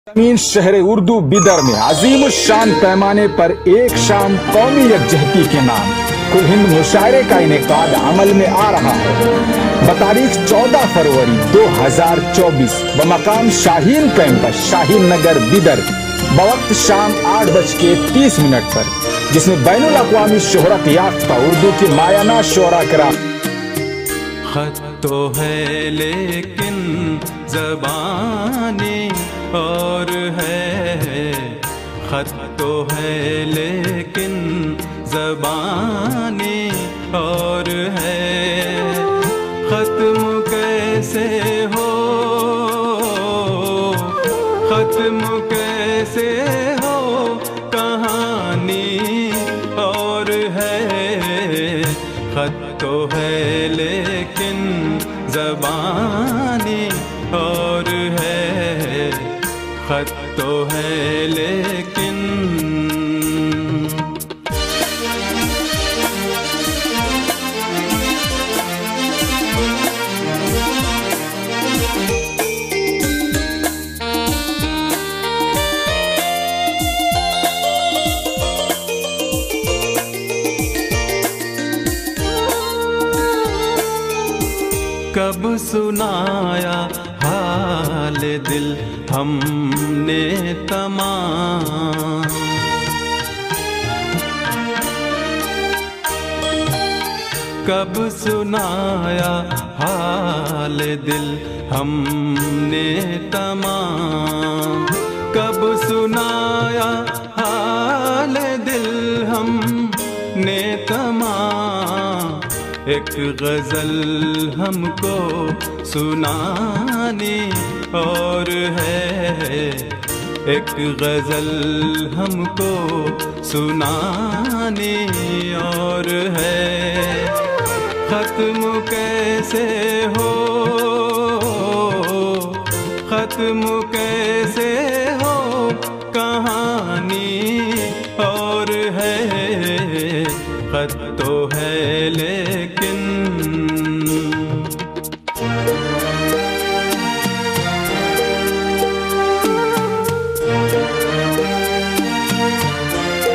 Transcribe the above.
ज़मीन शहर उर्दू बिदर में अजीम शान पैमाने पर एक शाम कौमी यकजहती के नाम कुल हिंद मुशायरे का इनेकाद अमल में आ रहा है। बतारीख 14 फरवरी 2024 बमकाम शाहीन कैंपस शाहीन नगर बिदर बवक्त शाम 8:30 पर, जिसमें बैनुल अक़वामी शोहरत याफ्ता उर्दू की मायाना शोरा कराम। खत तो है लेकिन ज़बानी और है, खत तो है लेकिन ज़बानी और है। ख़त्म कैसे हो, ख़त्म कैसे हो कहानी और है। खत तो है लेकिन ज़बानी और है, खत तो है लेकिन। कब सुनाया हाल दिल हमने तमाम, कब सुनाया हाल दिल हमने तमाम, कब सुनाया हाल दिल हमने तमाम। एक गज़ल हमको सुनानी और है, एक गज़ल हमको सुनानी और है। ख़त्म कैसे हो, ख़त्म कैसे हो कहानी और है। खत तो है